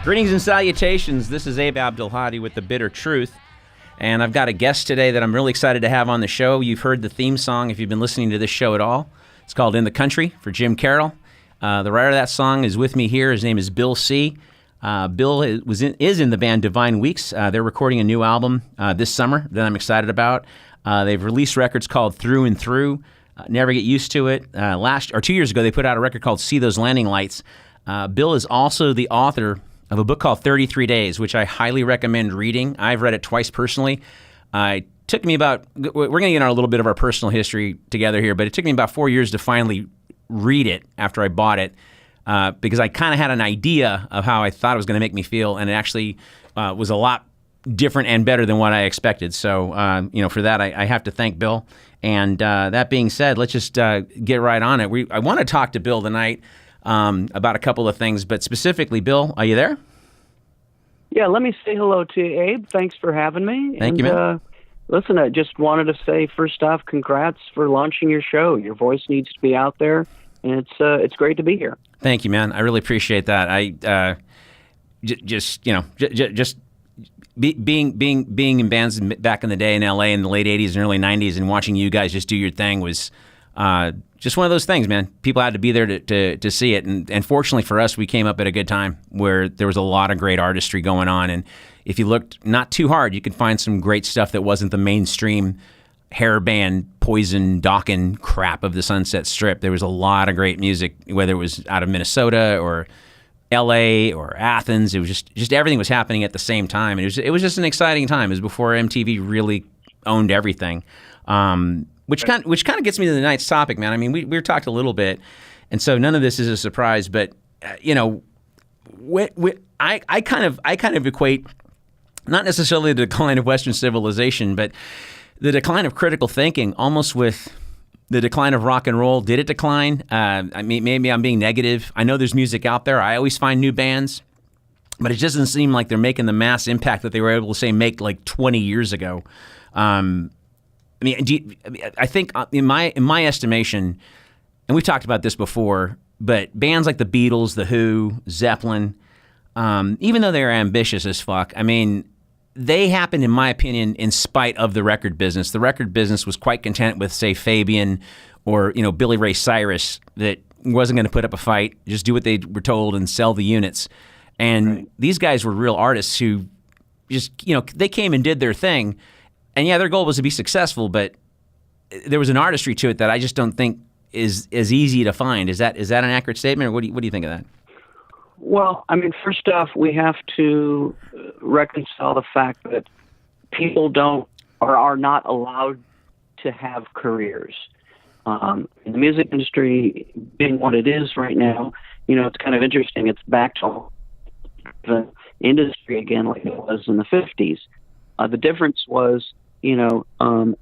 Greetings and salutations. This is Abe Abdelhadi with The Bitter Truth, and I've got a guest today that I'm really excited to have on the show. You've heard the theme song if you've been listening to this show at all. It's called In the Country for Jim Carroll. The writer of that song is with me here. His name is Bill C. Bill is in the band Divine Weeks. They're recording a new album this summer that I'm excited about. They've released records called Through and Through, Never Get Used to It. 2 years ago, they put out a record called See Those Landing Lights. Bill is also the author of a book called 33 Days, which I highly recommend reading. I've read it twice personally. It took me we're going to get on a little bit of our personal history together here, but it took me about 4 years to finally read it after I bought it, because I kind of had an idea of how I thought it was going to make me feel, and it actually was a lot different and better than what I expected. So, for that, I have to thank Bill. And that being said, let's just get right on it. I want to talk to Bill tonight about a couple of things, but specifically, Bill, are you there? Yeah, let me say hello to you, Abe. Thanks for having me. Thank you, man. Listen, I just wanted to say, first off, congrats for launching your show. Your voice needs to be out there, and it's great to be here. Thank you, man. I really appreciate that. Being in bands back in the day in LA in the late 80s and early 90s and watching you guys just do your thing was just one of those things, man. People had to be there to see it. And fortunately for us, we came up at a good time where there was a lot of great artistry going on. And if you looked not too hard, you could find some great stuff that wasn't the mainstream hair band, Poison, Dokken crap of the Sunset Strip. There was a lot of great music, whether it was out of Minnesota or LA or Athens. It was just everything was happening at the same time. And it was just an exciting time. It was before MTV really owned everything. Which kind of gets me to tonight's topic, man. I mean, we talked a little bit, and so none of this is a surprise. But I kind of equate not necessarily the decline of Western civilization, but the decline of critical thinking, almost with the decline of rock and roll. Did it decline? I mean, maybe I'm being negative. I know there's music out there. I always find new bands, but it just doesn't seem like they're making the mass impact that they were able to, say, make like 20 years ago. I think in my estimation, and we've talked about this before, but bands like the Beatles, The Who, Zeppelin, even though they're ambitious as fuck, I mean, they happened, in my opinion, in spite of the record business. The record business was quite content with, say, Fabian or, Billy Ray Cyrus, that wasn't going to put up a fight, just do what they were told and sell the units. And right. These guys were real artists who just, they came and did their thing. And yeah, their goal was to be successful, but there was an artistry to it that I just don't think is as easy to find. Is that an accurate statement, or what do you think of that? Well, I mean, first off, we have to reconcile the fact that people are not allowed to have careers. In the music industry, being what it is right now, it's kind of interesting. It's back to the industry again, like it was in the 50s. The difference was,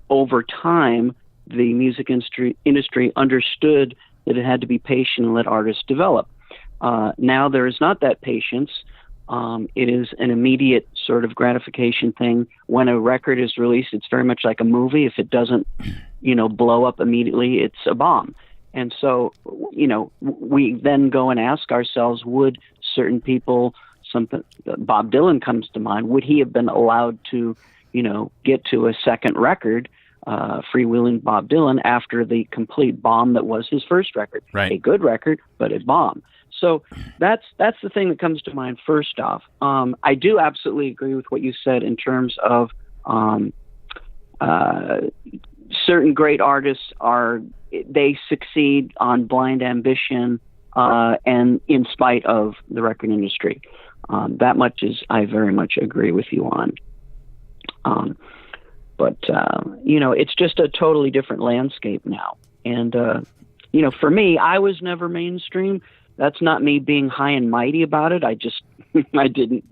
over time, the music industry understood that it had to be patient and let artists develop. Now there is not that patience. It is an immediate sort of gratification thing. When a record is released, it's very much like a movie. If it doesn't, blow up immediately, it's a bomb. And so, we then go and ask ourselves, would certain people, Bob Dylan comes to mind, would he have been allowed to, get to a second record, freewheeling Bob Dylan, after the complete bomb that was his first record? Right. A good record, but a bomb. So that's the thing that comes to mind first off. I do absolutely agree with what you said in terms of certain great artists they succeed on blind ambition and in spite of the record industry. That much I very much agree with you on. But it's just a totally different landscape now. And, for me, I was never mainstream. That's not me being high and mighty about it. I didn't,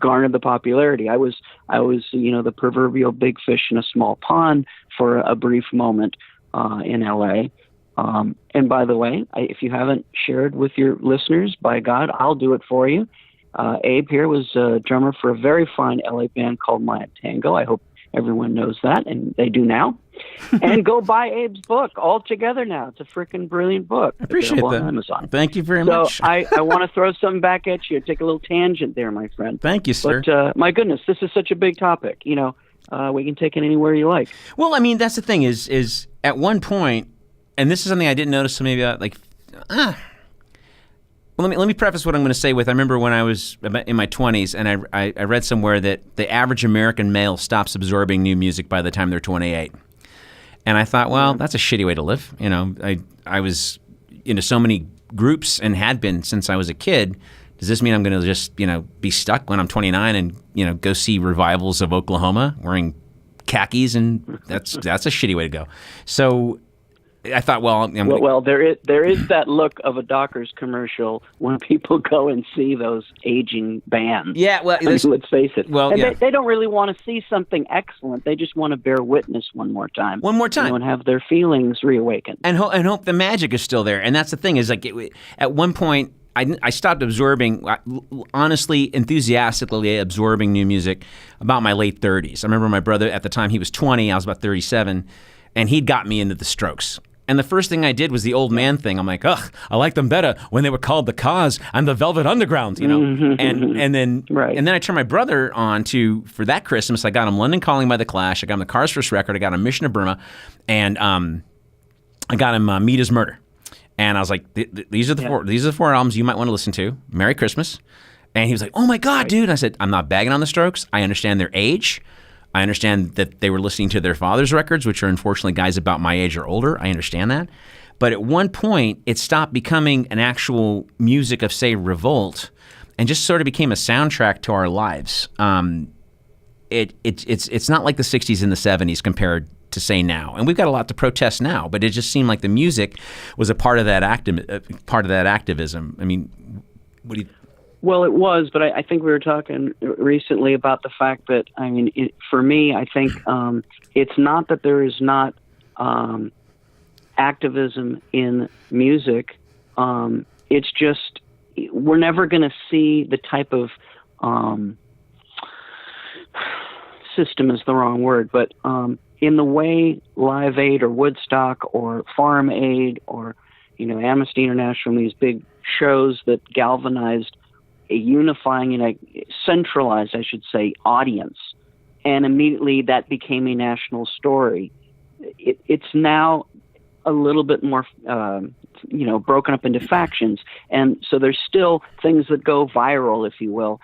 garner the popularity. I was, the proverbial big fish in a small pond for a brief moment in LA. And by the way, if you haven't shared with your listeners, by God, I'll do it for you. Abe here was a drummer for a very fine LA band called Maya Tango. I hope Everyone knows that, and they do now. And go buy Abe's book all together now. It's a freaking brilliant book. I appreciate that. On Amazon. Thank you very much. So I want to throw something back at you. Take a little tangent there, my friend. Thank you, sir. But my goodness, this is such a big topic. We can take it anywhere you like. Well, I mean, that's the thing is at one point, and this is something I didn't notice, so maybe Well, let me preface what I'm going to say with, I remember when I was in my 20s, and I read somewhere that the average American male stops absorbing new music by the time they're 28. And I thought, well, that's a shitty way to live. I was into so many groups and had been since I was a kid. Does this mean I'm going to just, be stuck when I'm 29 and, go see revivals of Oklahoma wearing khakis? And that's a shitty way to go. So I thought, well, there is that look of a Dockers commercial when people go and see those aging bands. Yeah, well, let's face it. Well, and they don't really want to see something excellent. They just want to bear witness one more time. And have their feelings reawakened. And hope the magic is still there. And that's the thing is, like, at one point, I stopped absorbing, honestly, enthusiastically absorbing new music about my late 30s. I remember my brother, at the time, he was 20, I was about 37, and he'd got me into the Strokes. And the first thing I did was the old man thing. I'm like, I liked them better when they were called the Cars and the Velvet Underground, Mm-hmm. and then right. And then I turned my brother on for that Christmas. I got him London Calling by the Clash. I got him the Cars' first record. I got him Mission of Burma, and I got him Meat Is Murder. And I was like, these are the four albums you might want to listen to. Merry Christmas. And he was like, oh my God, dude. And I said, I'm not bagging on the Strokes. I understand their age. I understand that they were listening to their father's records, which are unfortunately guys about my age or older. I understand that. But at one point, it stopped becoming an actual music of, say, revolt, and just sort of became a soundtrack to our lives. It's not like the 60s and the 70s compared to, say, now. And we've got a lot to protest now, but it just seemed like the music was a part of that activism. I mean, what do you... Well, it was, but I think we were talking recently about the fact that, for me, I think it's not that there is not activism in music. It's just we're never going to see the type of system is the wrong word, but in the way Live Aid or Woodstock or Farm Aid or Amnesty International, these big shows that galvanized a unifying, centralized, I should say, audience, and immediately that became a national story. It's now a little bit more, broken up into factions, and so there's still things that go viral, if you will,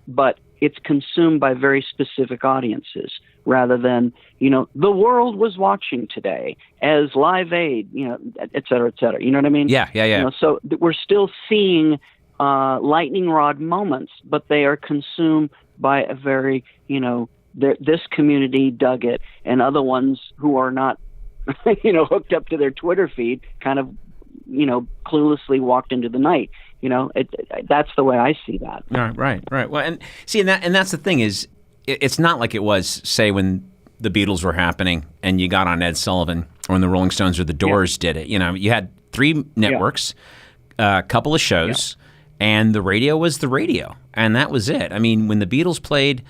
but it's consumed by very specific audiences rather than, the world was watching today as Live Aid, et cetera, et cetera. You know what I mean? Yeah. So we're still seeing lightning rod moments, but they are consumed by a very, this community dug it, and other ones who are not, hooked up to their Twitter feed kind of, cluelessly walked into the night. That's the way I see that. Right. Well, and see, and that's the thing is, it's not like it was, say, when the Beatles were happening and you got on Ed Sullivan, or when the Rolling Stones or the Doors did it. You had 3 networks, a couple of shows. And the radio was the radio, and that was it. I mean, when the Beatles played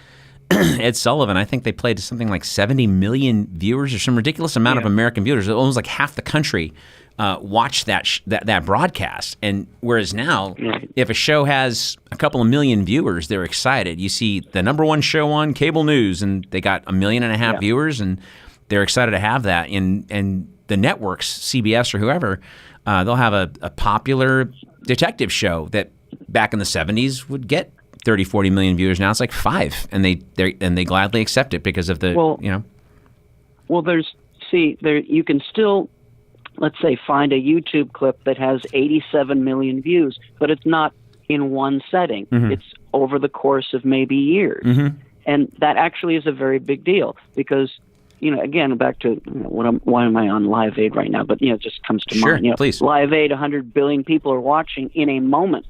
Ed Sullivan, I think they played to something like 70 million viewers or some ridiculous amount of American viewers. Almost like half the country watched that broadcast. And whereas now, if a show has a couple of million viewers, they're excited. You see the number one show on cable news, and they got 1.5 million viewers, and they're excited to have that. And the networks, CBS or whoever, they'll have a popular detective show that back in the 70s would get 30, 40 million viewers. Now it's like 5, and they gladly accept it because of the, Well, you can still, let's say, find a YouTube clip that has 87 million views, but it's not in one setting. Mm-hmm. It's over the course of maybe years. Mm-hmm. And that actually is a very big deal because, again, back to why am I on Live Aid right now? But, it just comes to mind. Please. Live Aid, 100 billion people are watching in a moment.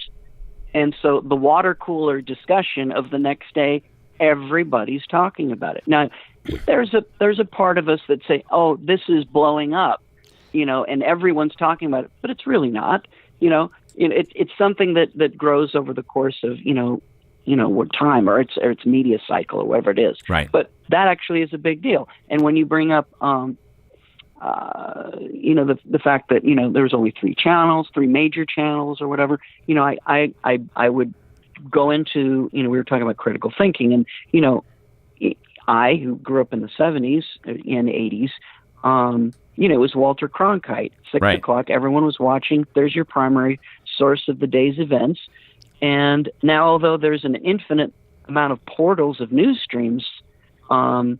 And so the water cooler discussion of the next day, everybody's talking about it. Now, there's a part of us that say, oh, this is blowing up, and everyone's talking about it, but it's really not. It's something that grows over the course of, what time or its media cycle or whatever it is. Right. But that actually is a big deal. And when you bring up, the fact that, there's only three major channels or whatever, I would go into, we were talking about critical thinking, and, I, who grew up in the 70s and 80s, it was Walter Cronkite, 6 o'clock, everyone was watching. There's your primary source of the day's events. And now, although there's an infinite amount of portals of news streams, so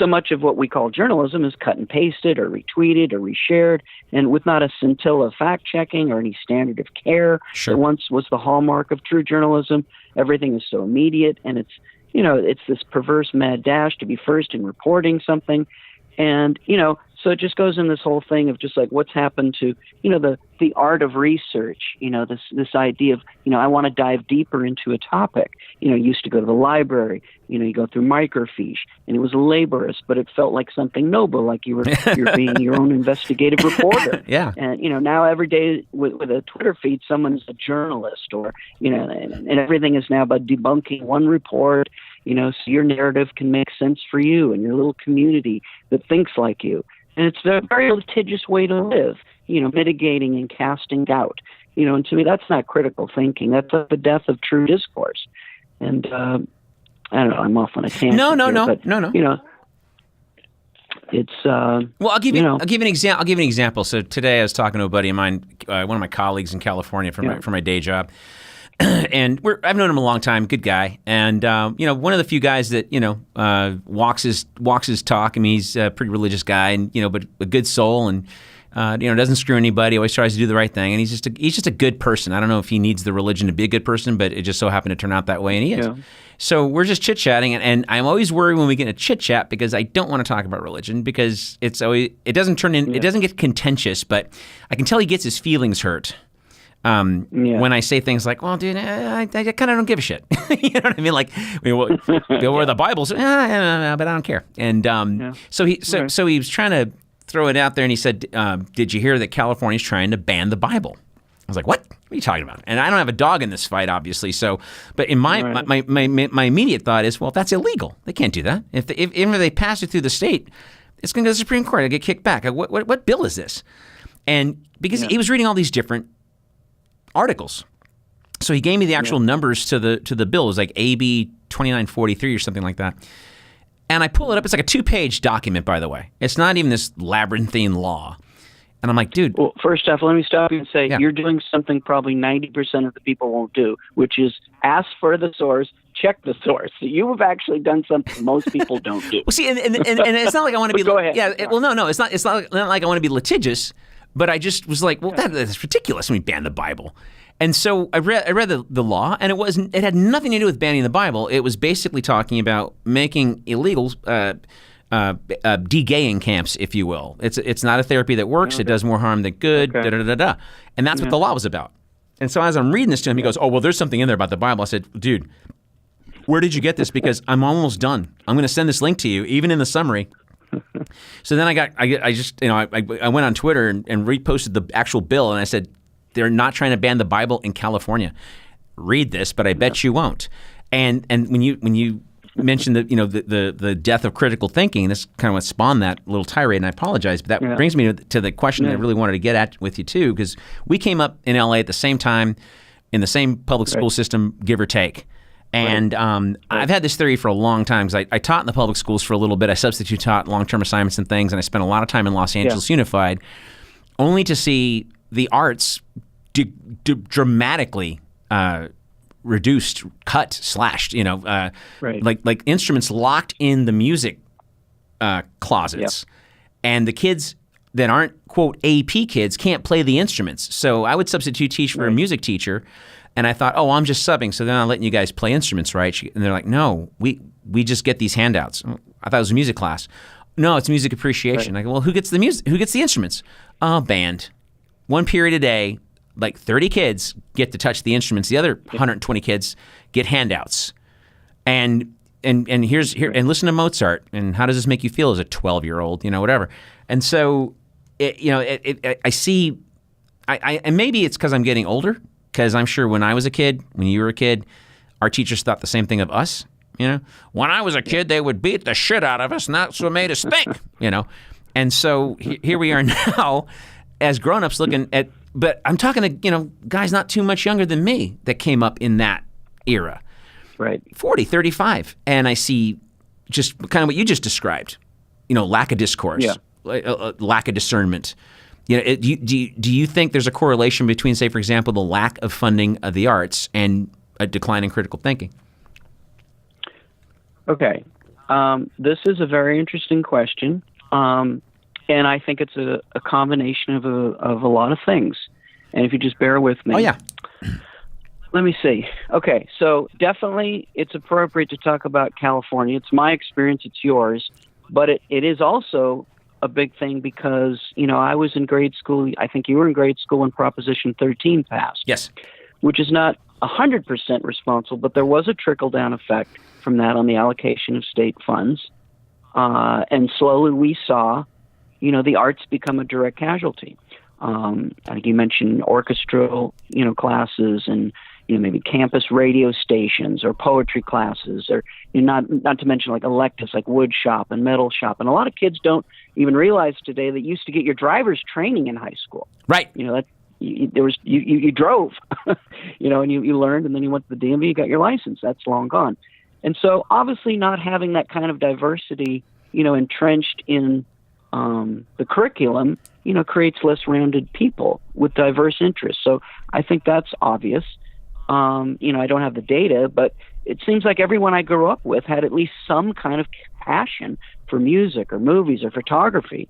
much of what we call journalism is cut and pasted or retweeted or reshared, and with not a scintilla of fact checking or any standard of care that once was the hallmark of true journalism. Everything is so immediate, and it's this perverse mad dash to be first in reporting something. And, so it just goes in this whole thing of just like what's happened to, the art of research, this idea of, I want to dive deeper into a topic. You used to go to the library, you go through microfiche, and it was laborious, but it felt like something noble, like you're being your own investigative reporter. Yeah. And, now every day with a Twitter feed, someone's a journalist or, and everything is now about debunking one report, so your narrative can make sense for you and your little community that thinks like you. And it's a very litigious way to live, mitigating and casting doubt. And to me, that's not critical thinking. That's the death of true discourse. And I don't know, I'm off on a tangent. No. It's well, I'll give you an example. I'll give you an example. So today I was talking to a buddy of mine, one of my colleagues in California for my day job. And I've known him a long time, good guy, and one of the few guys that walks his talk. I mean, he's a pretty religious guy, and but a good soul, and doesn't screw anybody. Always tries to do the right thing, and he's just a good person. I don't know if he needs the religion to be a good person, but it just so happened to turn out that way, and he is. Yeah. So we're just chit chatting, and I'm always worried when we get in a chit chat because I don't want to talk about religion because it doesn't get contentious, but I can tell he gets his feelings hurt. When I say things like, well, dude, I kind of don't give a shit. You know what I mean? Like, where the Bible's, but I don't care. And so he was trying to throw it out there, and he said, did you hear that California's trying to ban the Bible? I was like, what? What are you talking about? And I don't have a dog in this fight, obviously. So, but in my immediate thought is, well, that's illegal. They can't do that. If they pass it through the state, it's going to go to the Supreme Court. It'll get kicked back. What bill is this? And because he was reading all these different articles. So he gave me the actual numbers to the bill. It was like AB 2943 or something like that. And I pull it up. It's like a 2-page document, by the way. It's not even this labyrinthine law. And I'm like, dude. Well, first off, let me stop you and say you're doing something probably 90% of the people won't do, which is ask for the source, check the source. So you have actually done something most people don't do. Well, see, and it's not like I want to be. Go ahead. Yeah. Well, no. It's not like I want to be litigious. But I just was like, well, that's ridiculous when we ban the Bible. And so I read the law, and it had nothing to do with banning the Bible. It was basically talking about making illegal de-gaying camps, if you will. It's not a therapy that works. Okay. It does more harm than good. Okay. And that's what the law was about. And so as I'm reading this to him, he goes, oh, well, there's something in there about the Bible. I said, dude, where did you get this? Because I'm almost done. I'm going to send this link to you, even in the summary. So then I went on Twitter and reposted the actual bill, and I said, they're not trying to ban the Bible in California. Read this, but I bet you won't. And when you mentioned the death of critical thinking, this kind of what spawned that little tirade, and I apologize, but that brings me to the question that I really wanted to get at with you too, because we came up in LA at the same time in the same public school system, give or take. And I've had this theory for a long time because I taught in the public schools for a little bit. I substitute taught long-term assignments and things, and I spent a lot of time in Los Angeles Unified, only to see the arts dramatically reduced, cut, slashed. Like instruments locked in the music closets, and the kids that aren't quote AP kids can't play the instruments. So I would substitute teach for a music teacher. And I thought, oh, I'm just subbing, so then I'm letting you guys play instruments, right? And they're like, no, we just get these handouts. I thought it was a music class. No, it's music appreciation. I go, well, who gets the music? Who gets the instruments? Band. One period a day, like 30 kids get to touch the instruments. The other 120 kids get handouts. And listen to Mozart. And how does this make you feel as a 12-year-old? Whatever. And so, I see. And maybe it's because I'm getting older. because I'm sure when I was a kid, when you were a kid, our teachers thought the same thing of us. When I was a kid, they would beat the shit out of us, and that's what made us think. And so here we are now, as grown-ups looking at. But I'm talking to guys not too much younger than me that came up in that era, right? 40, 35, and I see just kind of what you just described. Lack of discourse, lack of discernment. Do you think there's a correlation between, say, for example, the lack of funding of the arts and a decline in critical thinking? Okay. This is a very interesting question. And I think it's a combination of a lot of things. And if you just bear with me. Oh, yeah. Let me see. Okay. So definitely it's appropriate to talk about California. It's my experience. It's yours. But it is also a big thing because, I was in grade school. I think you were in grade school when Proposition 13 passed. Yes. Which is not 100% responsible, but there was a trickle-down effect from that on the allocation of state funds. And slowly we saw, the arts become a direct casualty. I think you mentioned orchestral, classes and, maybe campus radio stations or poetry classes or not to mention like electives like wood shop and metal shop. And a lot of kids don't even realize today that you used to get your driver's training in high school. Right. You drove, and you learned, and then you went to the DMV, you got your license. That's long gone. And so obviously not having that kind of diversity, entrenched in the curriculum, creates less rounded people with diverse interests. So I think that's obvious. I don't have the data, but it seems like everyone I grew up with had at least some kind of passion for music or movies or photography.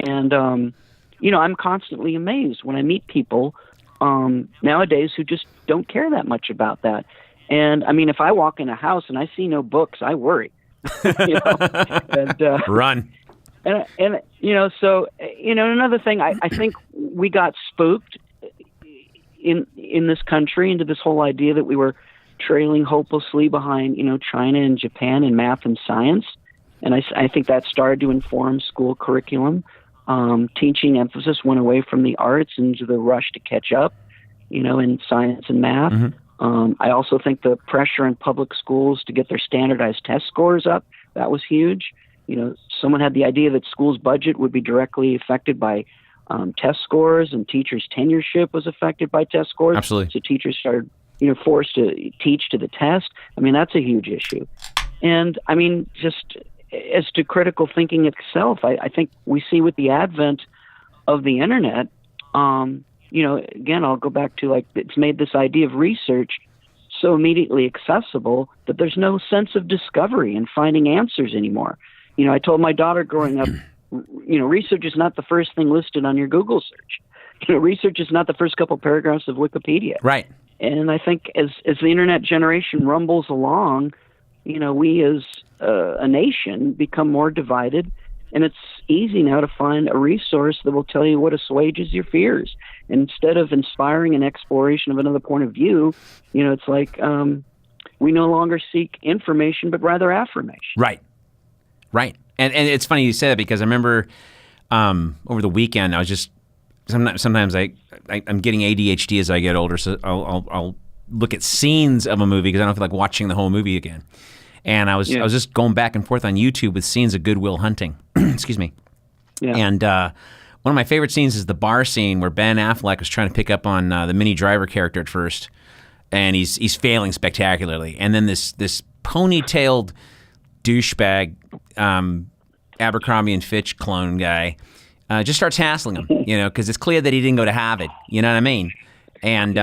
And, I'm constantly amazed when I meet people nowadays who just don't care that much about that. And I mean, if I walk in a house and I see no books, I worry. Run. And so another thing, I think we got spooked in this country into this whole idea that we were trailing hopelessly behind, China and Japan in math and science. And I think that started to inform school curriculum. Teaching emphasis went away from the arts into the rush to catch up, in science and math. Mm-hmm. I also think the pressure in public schools to get their standardized test scores up, that was huge. Someone had the idea that schools' budget would be directly affected by test scores, and teachers' tenureship was affected by test scores. Absolutely. So teachers started, forced to teach to the test. I mean, that's a huge issue. And I mean, just as to critical thinking itself, I think we see with the advent of the internet, again, I'll go back to it's made this idea of research so immediately accessible that there's no sense of discovery and finding answers anymore. I told my daughter growing up, research is not the first thing listed on your Google search. Research is not the first couple paragraphs of Wikipedia. Right. And I think as the internet generation rumbles along, we as a nation become more divided, and it's easy now to find a resource that will tell you what assuages your fears. And instead of inspiring an exploration of another point of view, it's like we no longer seek information, but rather affirmation. Right. Right. And it's funny you say that because I remember over the weekend I was just sometimes I'm getting ADHD as I get older, so I'll look at scenes of a movie because I don't feel like watching the whole movie again. And I was just going back and forth on YouTube with scenes of Good Will Hunting. Excuse me. Yeah. And one of my favorite scenes is the bar scene where Ben Affleck was trying to pick up on the Minnie Driver character at first, and he's failing spectacularly. And then this ponytailed douchebag Abercrombie and Fitch clone guy just starts hassling him, because it's clear that he didn't go to Harvard. You know what I mean? And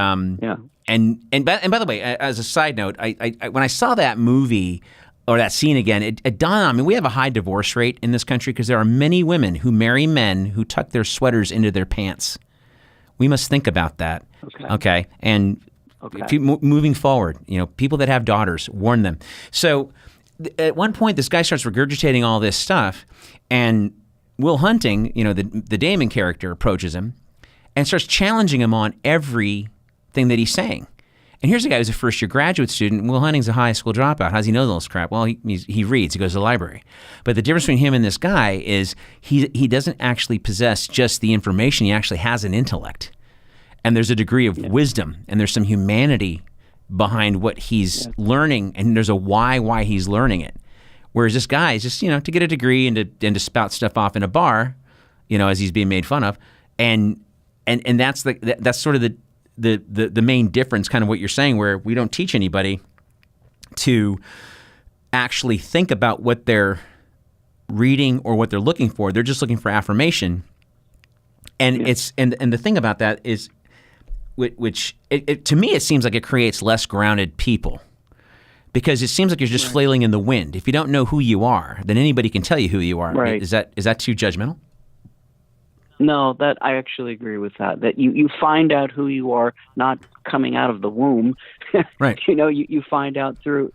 And by the way, as a side note, I when I saw that movie or that scene again, it dawned on me, we have a high divorce rate in this country because there are many women who marry men who tuck their sweaters into their pants. We must think about that. Okay. And moving forward, people that have daughters, warn them. So at one point, this guy starts regurgitating all this stuff, and Will Hunting, the Damon character, approaches him and starts challenging him on everything that he's saying. And here's a guy who's a first-year graduate student. Will Hunting's a high school dropout. How does he know all this crap? Well, he reads. He goes to the library. But the difference between him and this guy is he doesn't actually possess just the information. He actually has an intellect. and there's a degree of wisdom, and there's some humanity behind what he's learning, and there's a why he's learning it. Whereas this guy is just, to get a degree and to spout stuff off in a bar, as he's being made fun of, and that's that's sort of the main difference, kind of what you're saying, where we don't teach anybody to actually think about what they're reading or what they're looking for. They're just looking for affirmation, and it's and the thing about that is, which to me it seems like it creates less grounded people. Because it seems like you're just flailing in the wind. If you don't know who you are, then anybody can tell you who you are. Right. Is that too judgmental? No, that I actually agree with that. That you find out who you are not coming out of the womb. Right. You find out through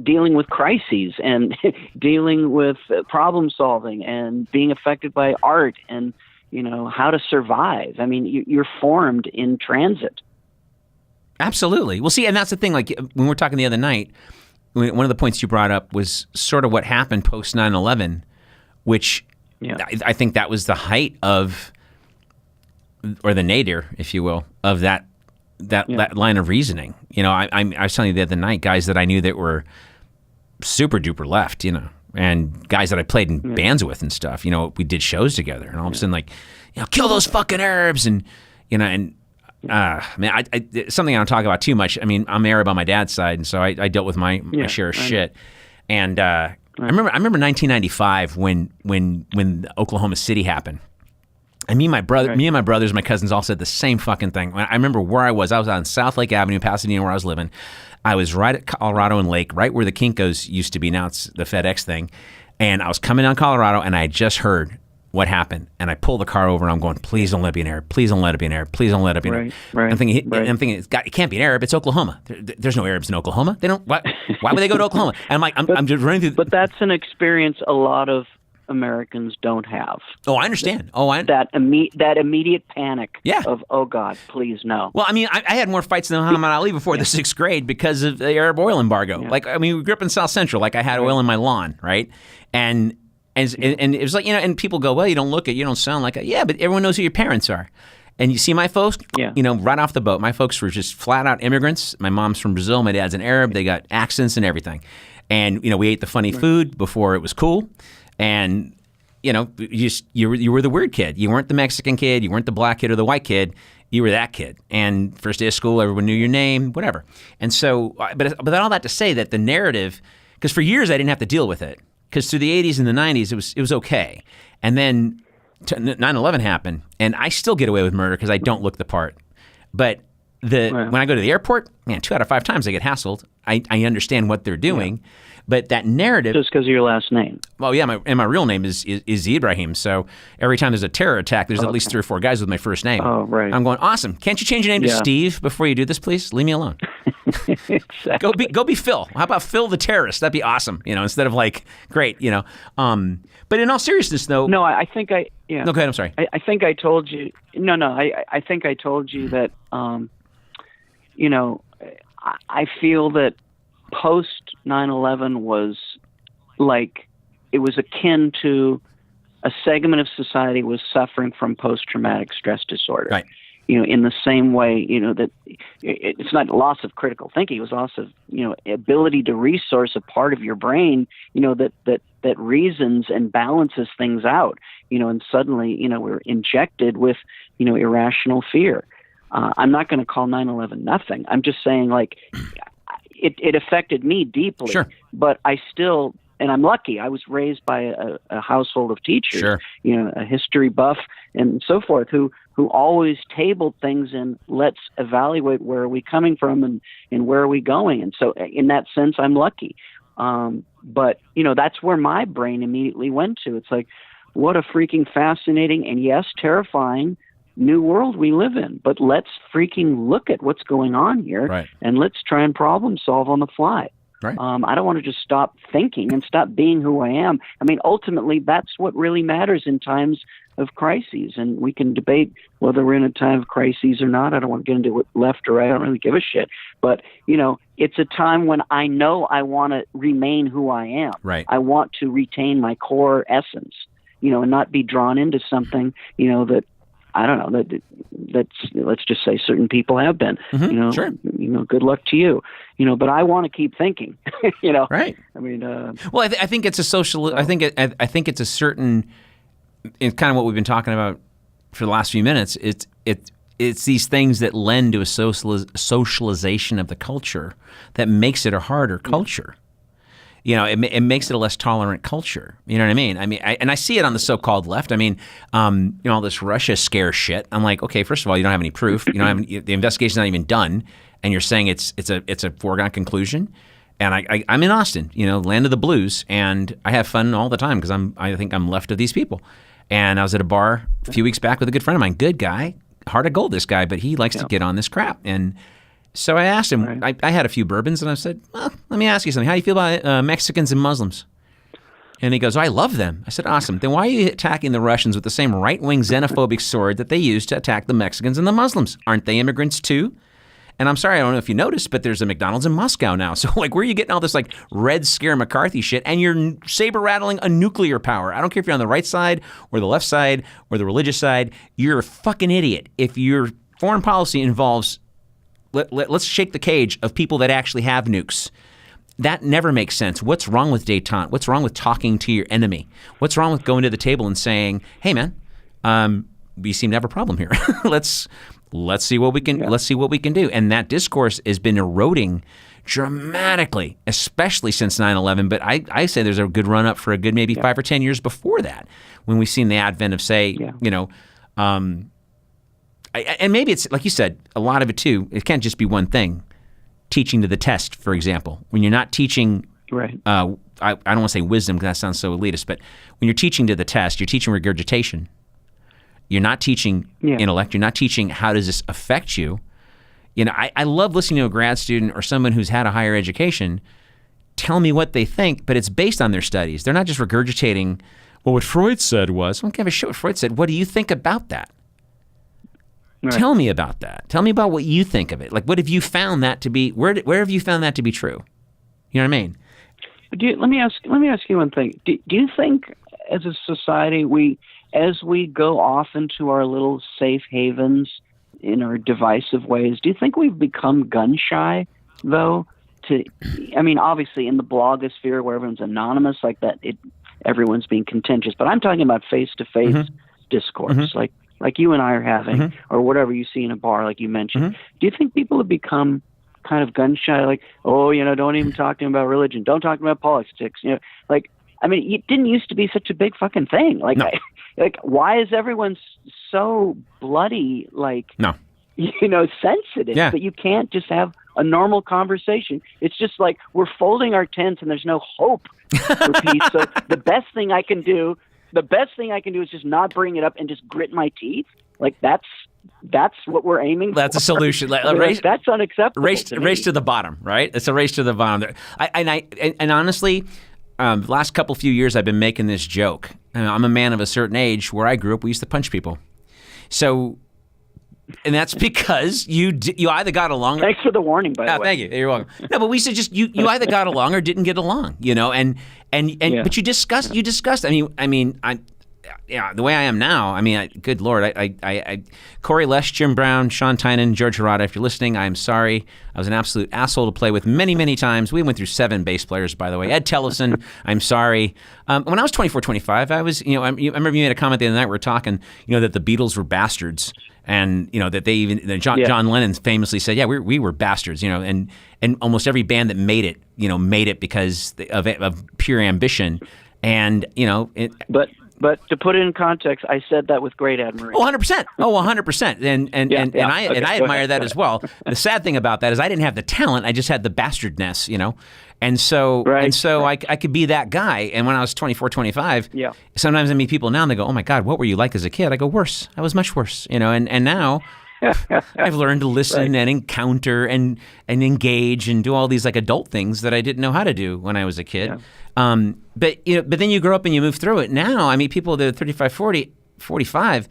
dealing with crises and dealing with problem solving and being affected by art and how to survive. I mean, you're formed in transit. Absolutely. Well, see, and that's the thing. Like when we were talking the other night, one of the points you brought up was sort of what happened post 9/11, which I think that was the height of, or the nadir, if you will, of that line of reasoning. I was telling you the other night, guys that I knew that were super duper left, and guys that I played in bands with and stuff. We did shows together, and all of a sudden, like, kill those fucking Arabs, and man, it's something I don't talk about too much. I mean, I'm Arab on my dad's side, and so I dealt with my share of shit. And I remember 1995 when Oklahoma City happened. And me and my brothers, my cousins all said the same fucking thing. I remember where I was. I was on South Lake Avenue, Pasadena, where I was living. I was right at Colorado and Lake, right where the Kinko's used to be. Now it's the FedEx thing. And I was coming down Colorado, and I had just heard what happened, and I pull the car over, and I'm going, please don't let it be an Arab. Please don't let it be an Arab. Please don't let it be an Arab. Right. I'm thinking, it can't be an Arab. It's Oklahoma. There's no Arabs in Oklahoma. They don't. Why would they go to Oklahoma? And I'm just running through. But that's an experience a lot of Americans don't have. Oh, I understand. That immediate panic. Yeah. Of, oh God, please no. Well, I mean, I had more fights than Muhammad Ali before the 6th grade because of the Arab oil embargo. Yeah. Like, I mean, we grew up in South Central. Like, I had oil in my lawn, right? And it was like, and people go, well, you don't look it, you don't sound like it. Yeah, but everyone knows who your parents are. And you see my folks, right off the boat, my folks were just flat out immigrants. My mom's from Brazil, my dad's an Arab. They got accents and everything. And, we ate the funny food before it was cool. And, you were the weird kid. You weren't the Mexican kid. You weren't the black kid or the white kid. You were that kid. And first day of school, everyone knew your name, whatever. And so, but all that to say that the narrative, because for years I didn't have to deal with it. Because through the 80s and the 90s, it was okay. And then 9/11 happened, and I still get away with murder because I don't look the part. But when I go to the airport, man, 2 out of 5 times I get hassled. I understand what they're doing. Yeah. But that narrative... Just because of your last name. Well, yeah, my real name is Ibrahim. So every time there's a terror attack, there's at least 3 or 4 guys with my first name. Oh, right. I'm going, awesome. Can't you change your name to Steve before you do this, please? Leave me alone. Exactly. Go be Phil. How about Phil the terrorist? That'd be awesome. Instead of like, great. But in all seriousness, though. No, I think I. Yeah. No, go ahead. I'm sorry. I think I told you. No. I think I told you that. I feel that post 9/11 was like it was akin to a segment of society was suffering from post-traumatic stress disorder. Right. In the same way, that it's not loss of critical thinking. It was loss of, ability to resource a part of your brain, that reasons and balances things out, and suddenly, we're injected with, irrational fear. I'm not going to call 9/11 nothing. I'm just saying, like, it affected me deeply. Sure. But I still, and I'm lucky, I was raised by a household of teachers, sure. A history buff and so forth, who always tabled things and let's evaluate where are we coming from and where are we going. And so in that sense, I'm lucky. But, that's where my brain immediately went to. It's like, what a freaking fascinating and yes, terrifying new world we live in. But let's freaking look at what's going on here, right. And let's try and problem solve on the fly. Right. I don't want to just stop thinking and stop being who I am. I mean, ultimately, that's what really matters in times of crises. And we can debate whether we're in a time of crises or not. I don't want to get into it left or right. I don't really give a shit. But, it's a time when I know I want to remain who I am. Right. I want to retain my core essence, and not be drawn into something, that I don't know, let's just say certain people have been, Sure. Good luck to you, but I want to keep thinking, Right. I mean, well, I think it's a social, I think it's a certain, it's kind of what we've been talking about for the last few minutes. It's these things that lend to a socialization of the culture that makes it a harder culture. It makes it a less tolerant culture. You know what I mean? And I see it on the so-called left. I mean, all this Russia scare shit. I'm like, okay, first of all, you don't have any proof. You don't have the investigation's not even done, and you're saying it's a foregone conclusion. And I'm in Austin, land of the blues, and I have fun all the time because I think I'm left of these people. And I was at a bar a few weeks back with a good friend of mine, good guy, heart of gold, this guy, but he likes to get on this crap. And so I asked him, I had a few bourbons, and I said, well, let me ask you something. How do you feel about Mexicans and Muslims? And he goes, I love them. I said, awesome. Then why are you attacking the Russians with the same right-wing xenophobic sword that they used to attack the Mexicans and the Muslims? Aren't they immigrants too? And I'm sorry, I don't know if you noticed, but there's a McDonald's in Moscow now. So where are you getting all this Red Scare McCarthy shit? And you're saber-rattling a nuclear power. I don't care if you're on the right side or the left side or the religious side. You're a fucking idiot. If your foreign policy involves let's shake the cage of people that actually have nukes. That never makes sense. What's wrong with détente? What's wrong with talking to your enemy? What's wrong with going to the table and saying, "Hey, man, we seem to have a problem here. let's see what we can do." And that discourse has been eroding dramatically, especially since 9/11. But I say there's a good run up for a good maybe 5 or 10 years before that, when we've seen the advent of and maybe it's like you said, a lot of it too. It can't just be one thing. Teaching to the test, for example, when you're not teaching, right? I don't want to say wisdom because that sounds so elitist, but when you're teaching to the test, you're teaching regurgitation. You're not teaching intellect. You're not teaching how does this affect you. I love listening to a grad student or someone who's had a higher education tell me what they think, but it's based on their studies. They're not just regurgitating, well, what Freud said was. I don't give a shit what Freud said. What do you think about that? Right. Tell me about that. Tell me about what you think of it. What have you found that to be? Where have you found that to be true? You know what I mean? Let me ask you one thing. Do you think, as a society, as we go off into our little safe havens in our divisive ways, do you think we've become gun shy, though? Obviously, in the blogosphere where everyone's anonymous like that, everyone's being contentious. But I'm talking about face-to-face discourse, like you and I are having, or whatever you see in a bar, like you mentioned. Do you think people have become kind of gun shy, don't even talk to them about religion, don't talk about politics, it didn't used to be such a big fucking thing. No. Why is everyone so bloody, sensitive, that you can't just have a normal conversation? It's just like we're folding our tents and there's no hope for peace. So the best thing I can do is just not bring it up and just grit my teeth. That's what we're aiming for. That's a solution. That's unacceptable. Race to the bottom, right? It's a race to the bottom. And honestly, the last few years I've been making this joke. I'm a man of a certain age. Where I grew up, we used to punch people. So, and that's because you either got along. Thanks for the warning, by the way. Thank you. You're welcome. No, but we said just you either got along or didn't get along, but you discussed. The way I am now, good Lord, I Corey Lesh, Jim Brown, Sean Tynan, George Harada, if you're listening, I'm sorry. I was an absolute asshole to play with many, many times. We went through 7 bass players, by the way. Ed Tellefson, I'm sorry. When I was 24, 25, I was, I remember you made a comment the other night, we were talking, that the Beatles were bastards. And, that they even, John Lennon famously said, yeah, we were bastards, and almost every band that made it because of pure ambition. And, But to put it in context, I said that with great admiration. 100%. 100%. And I admire that as well. The sad thing about that is I didn't have the talent. I just had the bastardness, And so I could be that guy. And when I was 24, 25, sometimes I meet people now and they go, oh my God, what were you like as a kid? I go, worse. I was much worse, and now I've learned to listen and encounter and engage and do all these adult things that I didn't know how to do when I was a kid. But then you grow up and you move through it. Now I meet people that are 35, 40, 45,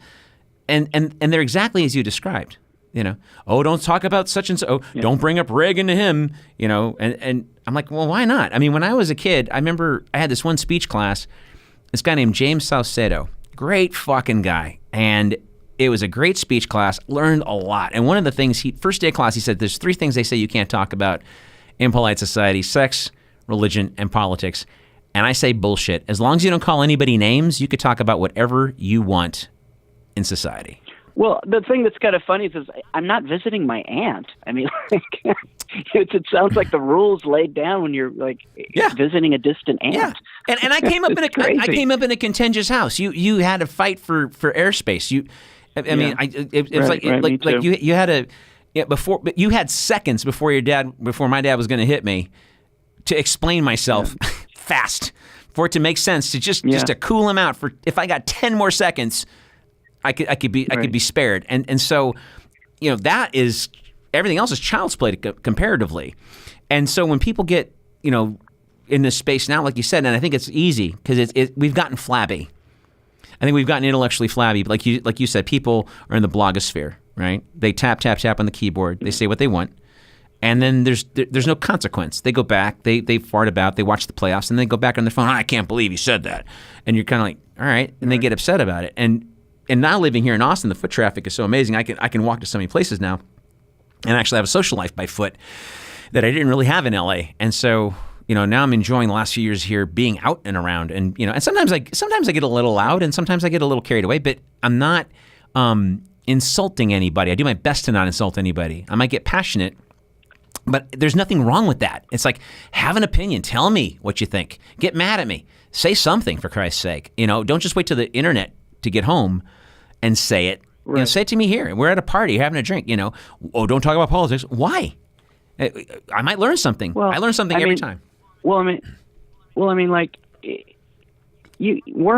and they're exactly as you described. Oh, don't talk about such and so. Oh, don't bring up Reagan to him. And I'm like, well, why not? When I was a kid, I remember I had this one speech class. This guy named James Salcedo, great fucking guy, and It was a great speech class. Learned a lot. And one of the things first day of class, he said, there's 3 things they say you can't talk about in polite society: sex, religion, and politics. And I say bullshit. As long as you don't call anybody names, you could talk about whatever you want in society. Well, the thing that's kind of funny is I'm not visiting my aunt. I mean, it sounds like the rules laid down when you're visiting a distant aunt. Yeah, and I came up in a contentious house. You had to fight for airspace. You had you had seconds before my dad was going to hit me to explain myself fast for it to make sense, to just to cool him out. For if I got 10 more seconds, I could be spared. And so, that is, everything else is child's play comparatively. And so when people get, in this space now, like you said, and I think it's easy because we've gotten flabby. I think we've gotten intellectually flabby. Like you said, people are in the blogosphere, right? They tap on the keyboard. They say what they want. And then there's no consequence. They go back, they fart about, they watch the playoffs, and they go back on their phone. I can't believe you said that. And you're kind of like, all right. And they get upset about it. And now living here in Austin, the foot traffic is so amazing. I can walk to so many places now and actually have a social life by foot that I didn't really have in LA. And so, now I'm enjoying the last few years here being out and around. And, and sometimes I get a little loud and sometimes I get a little carried away, but I'm not insulting anybody. I do my best to not insult anybody. I might get passionate, but there's nothing wrong with that. It's like, have an opinion. Tell me what you think. Get mad at me. Say something, for Christ's sake. Don't just wait till the internet to get home and say it. Right. Say it to me here. We're at a party, having a drink. Oh, don't talk about politics. Why? I might learn something. Well, I learn something every time. We're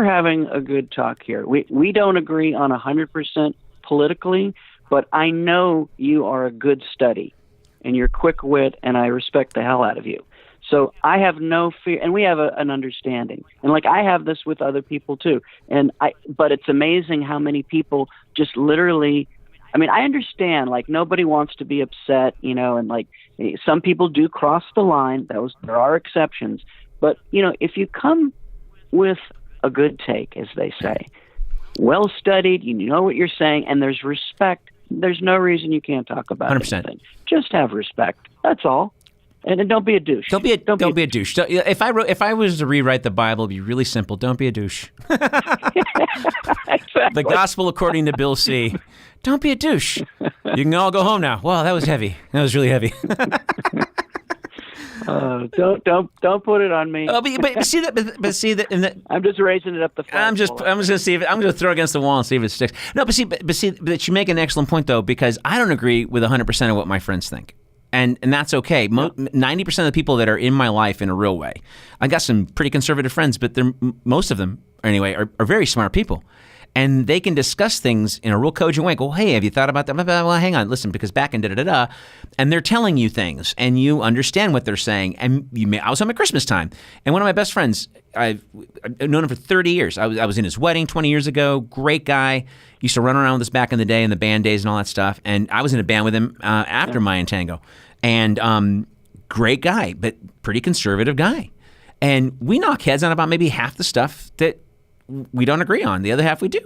having a good talk here. We don't agree on 100% politically, but I know you are a good study. And you're quick wit, and I respect the hell out of you. So I have no fear, and we have an understanding. And I have this with other people too. But it's amazing how many people just literally, I understand, nobody wants to be upset, and some people do cross the line. There are exceptions. But, if you come with a good take, as they say, well studied, you know what you're saying, and there's respect, there's no reason you can't talk about 100%. Anything. Just have respect. That's all. And don't be a douche. Don't be a douche. If I was to rewrite the Bible, it'd be really simple. Don't be a douche. Exactly. The gospel according to Bill C. Don't be a douche. You can all go home now. Wow, that was heavy. That was really heavy. Don't put it on me. But see that. I'm just raising it up the flagpole. I'm just going to see if I'm going to throw it against the wall and see if it sticks. No, but you make an excellent point though, because I don't agree with 100% of what my friends think. And that's okay. 90% of the people that are in my life in a real way, I got some pretty conservative friends, but most of them, anyway, are very smart people. And they can discuss things in a real cogent way. Go, hey, have you thought about that? Well, hang on, listen, because back in da-da-da-da. And they're telling you things, and you understand what they're saying. And I was home at Christmas time, and one of my best friends, I've known him for 30 years. I was in his wedding 20 years ago. Great guy. Used to run around with us back in the day in the band days and all that stuff. And I was in a band with him after Mayan Tango. And great guy, but pretty conservative guy. And we knock heads on about maybe half the stuff that we don't agree on. The other half we do.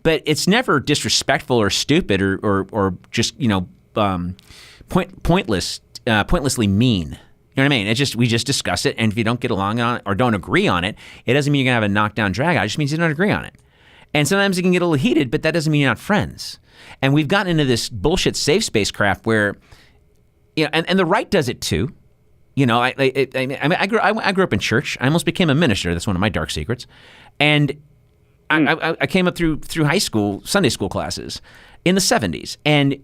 But it's never disrespectful or stupid or just, pointlessly mean. You know what I mean? We just discuss it, and if you don't get along on it or don't agree on it, it doesn't mean you're going to have a knockdown drag out. It just means you don't agree on it. And sometimes it can get a little heated, but that doesn't mean you're not friends. And we've gotten into this bullshit safe space crap where, and the right does it too. I grew up in church. I almost became a minister. That's one of my dark secrets. And I came up through high school, Sunday school classes in the 70s. And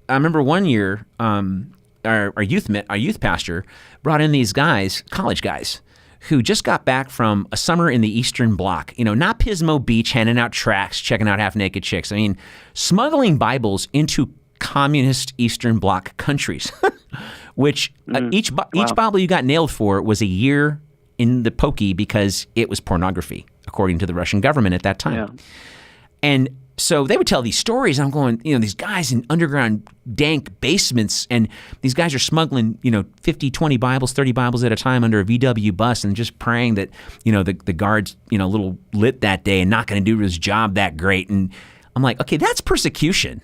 I remember one year, our youth pastor brought in these guys, college guys, who just got back from a summer in the Eastern Bloc. Not Pismo Beach, handing out tracts, checking out half-naked chicks. Smuggling Bibles into communist Eastern Bloc countries, which each Bible you got nailed for was a year in the pokey because it was pornography, according to the Russian government at that time. Yeah. And so they would tell these stories, and I'm going, these guys in underground dank basements, and these guys are smuggling, 50, 20 Bibles, 30 Bibles at a time under a VW bus, and just praying that, the guard's, a little lit that day and not going to do his job that great. And I'm like, okay, that's persecution.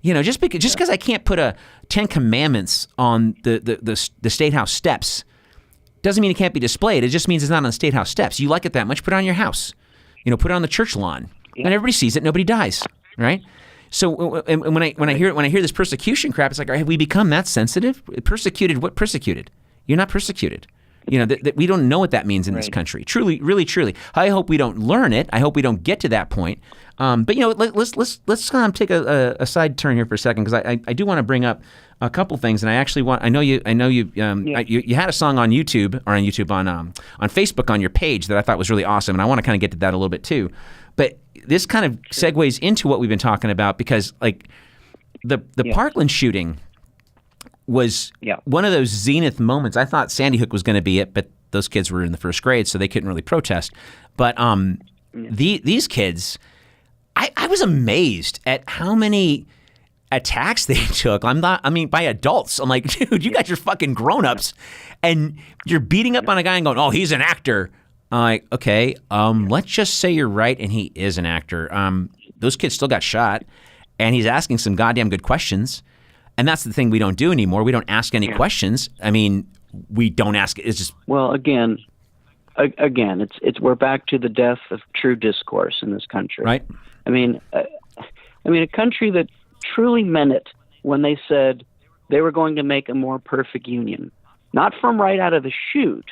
Just because I can't put a 10 Commandments on the State House steps doesn't mean it can't be displayed. It just means it's not on the State House steps. You like it that much, put it on your house. Put it on the church lawn, and everybody sees it. Nobody dies, right? So, and when I hear this persecution crap, it's like, all right, have we become that sensitive? Persecuted? What persecuted? You're not persecuted. That we don't know what that means in this country. Truly, really, truly. I hope we don't learn it. I hope we don't get to that point. But let's take a side turn here for a second, because I do want to bring up a couple things, and I know you had a song on YouTube on Facebook on your page that I thought was really awesome, and I want to kind of get to that a little bit too. But this kind of segues into what we've been talking about, because like the Parkland shooting was one of those zenith moments. I thought Sandy Hook was going to be it, but those kids were in the first grade, so they couldn't really protest. But these kids, I was amazed at how many attacks they took. By adults. I'm like, dude, you guys are fucking grown-ups, and you're beating up on a guy and going, oh, he's an actor. I'm like, okay, let's just say you're right, and he is an actor. Those kids still got shot, and he's asking some goddamn good questions. And that's the thing we don't do anymore. We don't ask any questions. We don't ask. It's just again, it's we're back to the death of true discourse in this country. Right. A country that truly meant it when they said they were going to make a more perfect union, not from right out of the chute,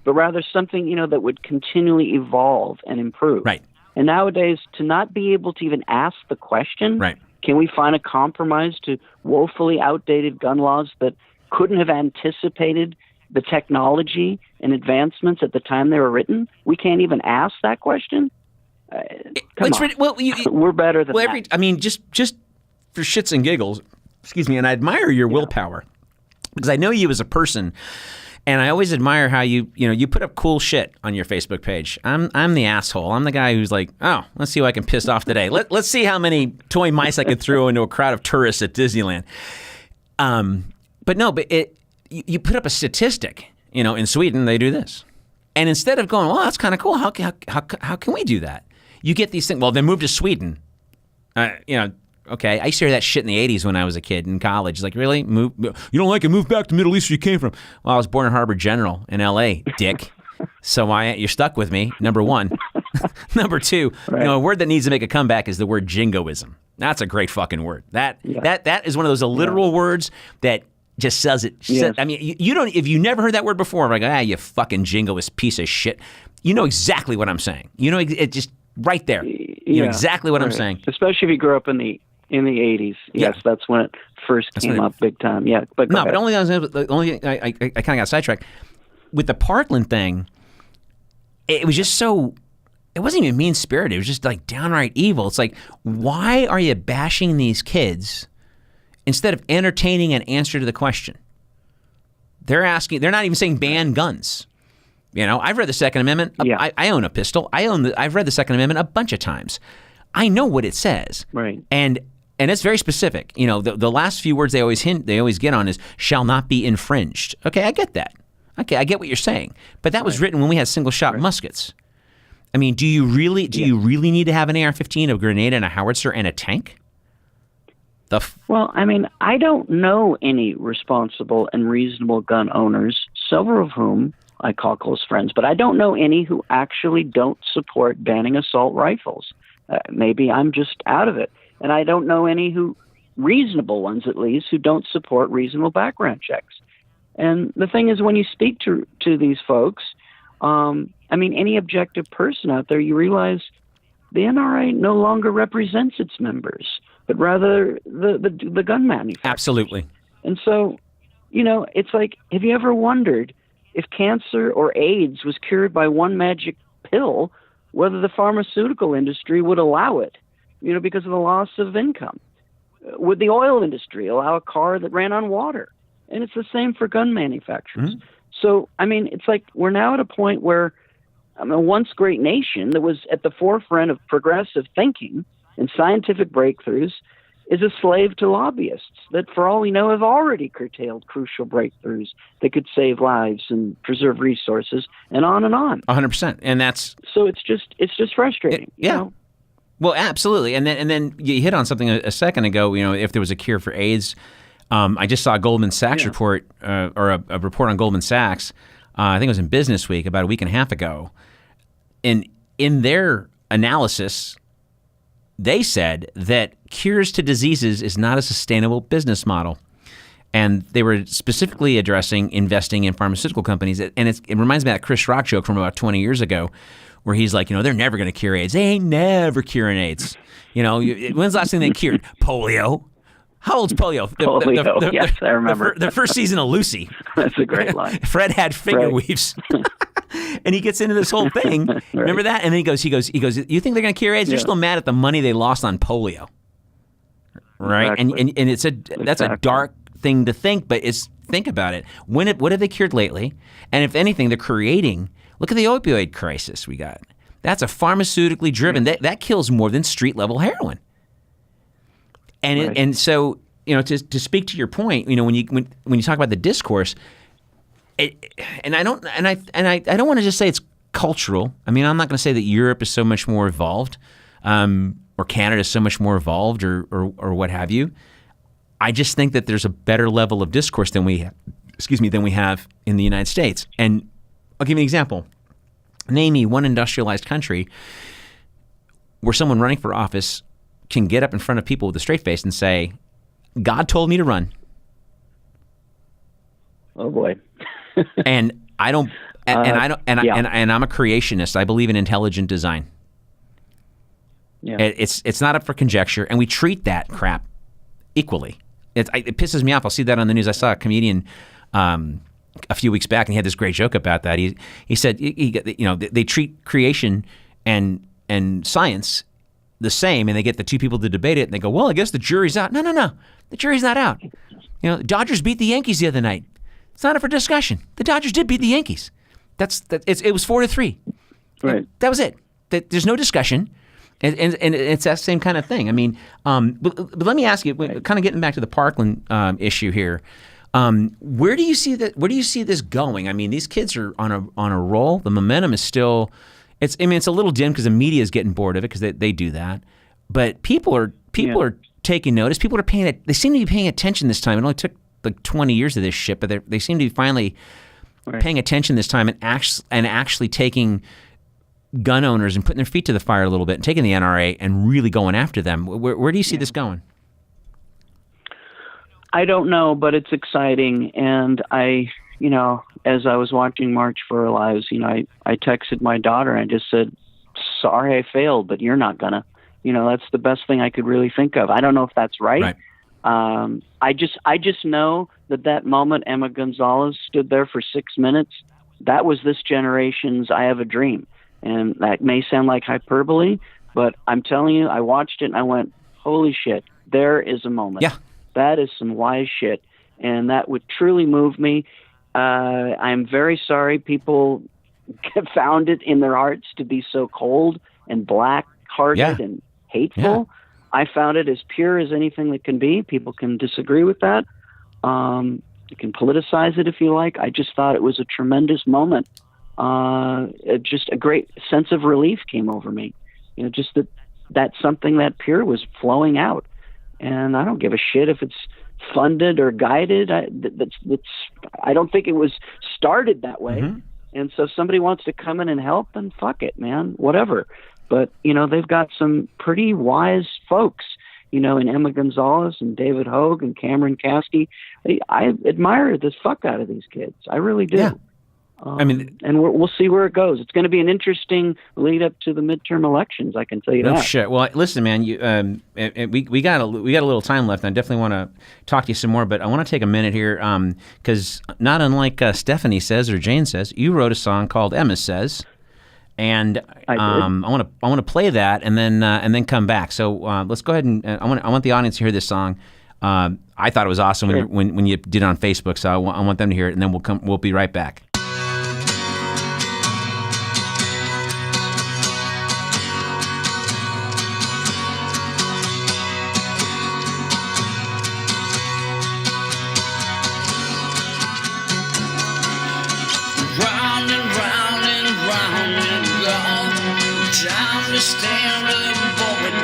but rather something that would continually evolve and improve. Right. And nowadays, to not be able to even ask the question. Right. Can we find a compromise to woefully outdated gun laws that couldn't have anticipated the technology and advancements at the time they were written? We can't even ask that question? Come on. We're better than that. Just for shits and giggles, excuse me, and I admire your willpower, because I know you as a person, and I always admire how you put up cool shit on your Facebook page. I'm the asshole. I'm the guy who's like, oh, let's see who I can piss off today. Let's see how many toy mice I can throw into a crowd of tourists at Disneyland. You put up a statistic. In Sweden they do this, and instead of going, well, that's kind of cool. How can we do that? You get these things. Well, then move to Sweden. Okay, I used to hear that shit in the 80s when I was a kid in college. Like, really? You don't like it? Move back to the Middle East where you came from. Well, I was born in Harbor General in L.A., dick. So you're stuck with me, number one. Number two, a word that needs to make a comeback is the word jingoism. That's a great fucking word. That is one of those literal words that just says it. Yes. You don't. If you never heard that word before, I'm like, you fucking jingoist piece of shit. You know exactly what I'm saying. It just right there. You know exactly what I'm saying. Especially if you grew up in the 80s. Yes, that's when it first came up big time. Yeah, but I kind of got sidetracked with the Parkland thing. It was just so. It wasn't even mean spirited. It was just like downright evil. It's like, why are you bashing these kids instead of entertaining an answer to the question? They're asking. They're not even saying ban guns. I've read the Second Amendment. I own a pistol. I've read the Second Amendment a bunch of times. I know what it says. Right. And it's very specific. The last few words they always get on is shall not be infringed. Okay, I get that. Okay, I get what you're saying. But that was written when we had single shot muskets. Do you really need to have an AR-15, a grenade, and a howitzer, and a tank? I don't know any responsible and reasonable gun owners, several of whom I call close friends, but I don't know any who actually don't support banning assault rifles. Maybe I'm just out of it. And I don't know any reasonable ones at least, who don't support reasonable background checks. And the thing is, when you speak to these folks, any objective person out there, you realize the NRA no longer represents its members, but rather the gun manufacturers. Absolutely. And so, it's like, have you ever wondered if cancer or AIDS was cured by one magic pill, whether the pharmaceutical industry would allow it, because of the loss of income? Would the oil industry allow a car that ran on water? And it's the same for gun manufacturers. Mm-hmm. So, it's like we're now at a point where a once great nation that was at the forefront of progressive thinking and scientific breakthroughs is a slave to lobbyists that, for all we know, have already curtailed crucial breakthroughs that could save lives and preserve resources, and on and on. 100%. And that's... So it's just frustrating. Well, absolutely. And then you hit on something a second ago. If there was a cure for AIDS, I just saw a Goldman Sachs report or a report on Goldman Sachs. I think it was in Business Week about a week and a half ago. And in their analysis, they said that cures to diseases is not a sustainable business model. And they were specifically addressing investing in pharmaceutical companies. And it reminds me of that Chris Rock joke from about 20 years ago, where he's like, they're never going to cure AIDS. They ain't never curing AIDS. When's the last thing they cured? Polio. How old's polio? Polio, yes, I remember. The first season of Lucy. That's a great line. Fred had finger weaves. And he gets into this whole thing. Right. Remember that? And then he goes, you think they're going to cure AIDS? They're still mad at the money they lost on polio. Right? Exactly. And that's a dark thing to think, but think about it. What have they cured lately? And if anything, they're creating, look at the opioid crisis we got. That's a pharmaceutically driven, that kills more than street level heroin. And and so, to speak to your point, when you talk about the discourse, and I don't want to just say it's cultural. I mean, I'm not going to say that Europe is so much more evolved, or Canada is so much more evolved, or what have you. I just think that there's a better level of discourse than we have in the United States. And I'll give you an example. Name me one industrialized country where someone running for office can get up in front of people with a straight face and say, "God told me to run." Oh boy. And I don't. And I'm a creationist. I believe in intelligent design. Yeah. It's not up for conjecture, and we treat that crap equally. It pisses me off. I'll see that on the news. I saw a comedian a few weeks back, and he had this great joke about that. He said they treat creation and science the same, and they get the two people to debate it, and they go, "Well, I guess the jury's out." No, the jury's not out. Dodgers beat the Yankees the other night. It's not up for discussion. The Dodgers did beat the Yankees. It was 4-3. Right. That was it. There's no discussion. And it's that same kind of thing. I mean, but let me ask you, kind of getting back to the Parkland issue here. Where do you see that? Where do you see this going? I mean, these kids are on a roll. The momentum is still. It's a little dim because the media is getting bored of it because they do that. But people are taking notice. People are paying. They seem to be paying attention this time. It only took like 20 years of this shit, but they seem to be finally paying attention this time and actually taking gun owners and putting their feet to the fire a little bit and taking the NRA and really going after them. Where do you see this going? I don't know, but it's exciting. And as I was watching March for Our Lives, I texted my daughter and I just said, "Sorry I failed, but you're not gonna." That's the best thing I could really think of. I don't know if that's right. I just know that moment Emma Gonzales stood there for 6 minutes, that was this generation's I Have a Dream. And that may sound like hyperbole, but I'm telling you, I watched it and I went, holy shit, there is a moment. Yeah. That is some wise shit. And that would truly move me. I'm very sorry people found it in their hearts to be so cold and black-hearted and hateful. Yeah. I found it as pure as anything that can be. People can disagree with that. You can politicize it if you like. I just thought it was a tremendous moment. Just a great sense of relief came over me. Just that something that pure was flowing out. And I don't give a shit if it's funded or guided. I don't think it was started that way. Mm-hmm. And so if somebody wants to come in and help, then fuck it, man, whatever. But, they've got some pretty wise folks, in Emma Gonzales and David Hogue and Cameron Caskey. I admire the fuck out of these kids. I really do. Yeah. And we'll see where it goes. It's going to be an interesting lead up to the midterm elections. I can tell you that. Oh shit! Well, listen, man. We got a little time left. And I definitely want to talk to you some more, but I want to take a minute here because not unlike Stephanie says or Jane says, you wrote a song called Emma Says, and I want to play that and then come back. So let's go ahead and I want the audience to hear this song. I thought it was awesome when you did it on Facebook, so I want them to hear it, and then we'll be right back. Stand up, boy,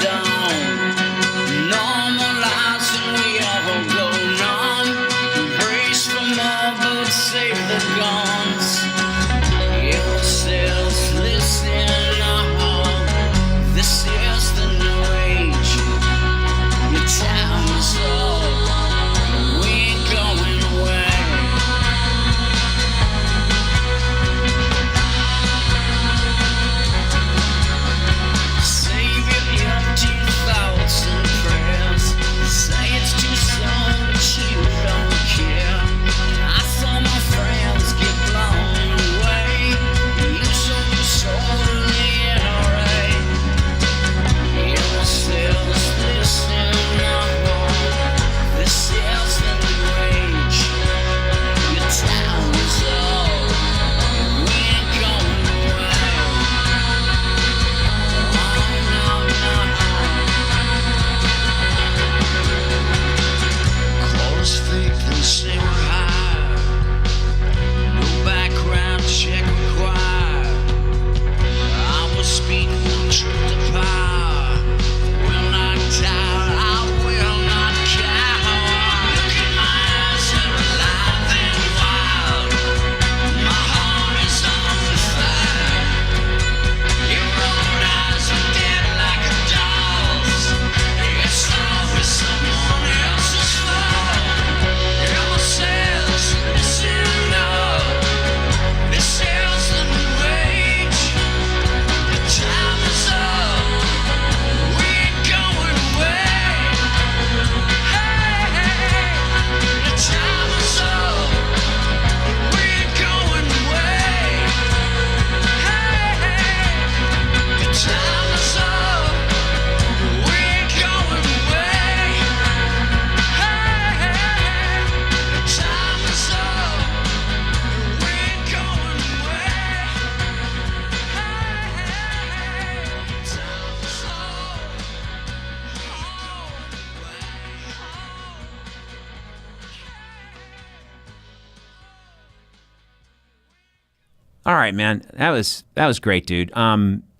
All right, man. That was great, dude.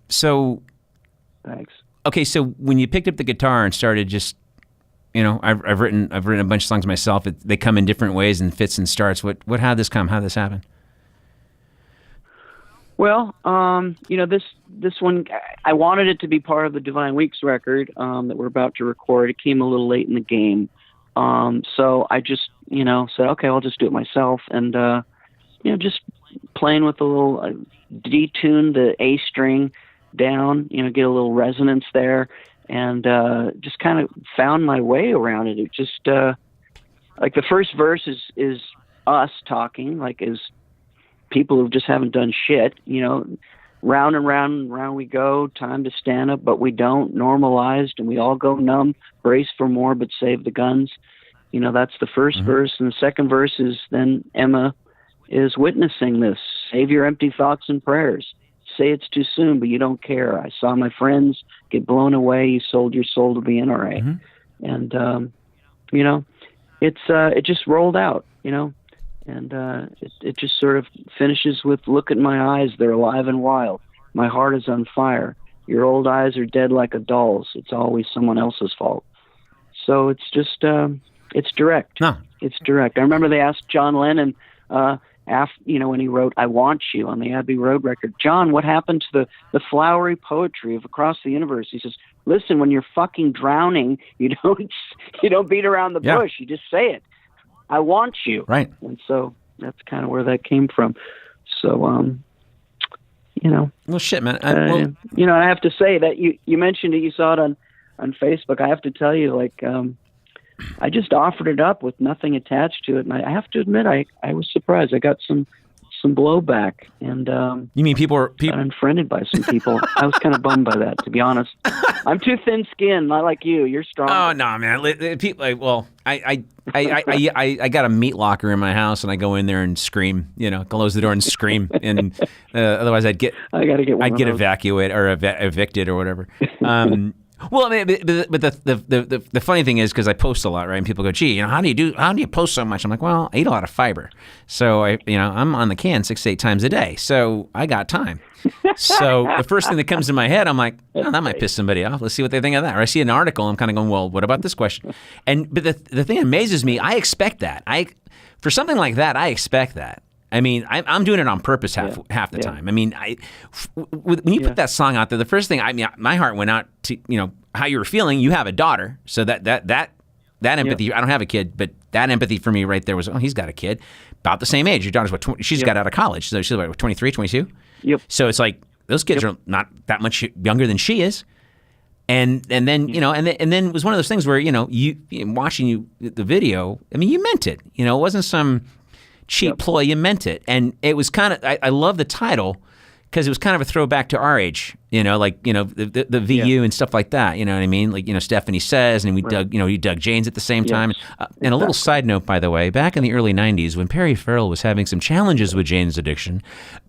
So Thanks. okay, so when you picked up the guitar and started just, I've written a bunch of songs myself. They come in different ways and fits and starts. How'd this come? How'd this happen? Well, this one, I wanted it to be part of the Divine Weeks record that we're about to record. It came a little late in the game. So I just, said, okay, I'll just do it myself. And, just playing with a little, detune the A string down, get a little resonance there, and just kind of found my way around it. It just, like the first verse is us talking, like as people who just haven't done shit, round and round and round we go, time to stand up, but we don't, normalized, and we all go numb, brace for more, but save the guns. That's the first verse. And the second verse is then Emma is witnessing this. Save your empty thoughts and prayers. Say it's too soon, but you don't care. I saw my friends get blown away. You sold your soul to the NRA. And, it just rolled out, and it just sort of finishes with, look at my eyes, they're alive and wild. My heart is on fire. Your old eyes are dead like a doll's. It's always someone else's fault. So it's just, it's direct. No. It's direct. I remember they asked John Lennon, when he wrote I Want You on the Abbey Road record, John, what happened to the flowery poetry of Across the Universe? He says, listen, when you're fucking drowning, you don't beat around the bush. You just say it. I want you. Right. And so that's kind of where that came from. So, Well, shit, man. I have to say that you mentioned it, you saw it on Facebook. I have to tell you, I just offered it up with nothing attached to it. And I have to admit, I was surprised. I got some blowback, and you mean people got unfriended by some people. I was kind of bummed by that, to be honest. I'm too thin-skinned, not like you. You're strong. Oh no, man! People, I got a meat locker in my house, and I go in there and scream. Close the door and scream, and otherwise I'd get evacuated or evicted or whatever. Well, I mean, but the funny thing is, because I post a lot, right? And people go, "Gee, how do you post so much?" I'm like, "Well, I eat a lot of fiber, so I'm on the can 6 to 8 times a day, so I got time." So the first thing that comes to my head, I'm like, "Oh, that might piss somebody off. Let's see what they think of that." Or I see an article, I'm kind of going, "Well, what about this question?" But the thing that amazes me, I expect that. For something like that, I expect that. I mean, I'm doing it on purpose half the time. I mean, when you put that song out there, the first thing, my heart went out to, how you were feeling. You have a daughter, so that empathy. I don't have a kid, but that empathy for me right there was, oh, he's got a kid, about the same age. Your daughter's what? 20, she's got out of college, so she's what, 23, 22? Yep. So it's like those kids are not that much younger than she is. And then and then it was one of those things where you watching the video. I mean, you meant it. It wasn't some cheap ploy. You meant it, and it was kind of. I love the title because it was kind of a throwback to our age. The VU and stuff like that. You know what I mean? Like Stephanie Says, and we dug. You dug Jane's at the same time. And a little side note, by the way, back in the early '90s, when Perry Farrell was having some challenges with Jane's addiction,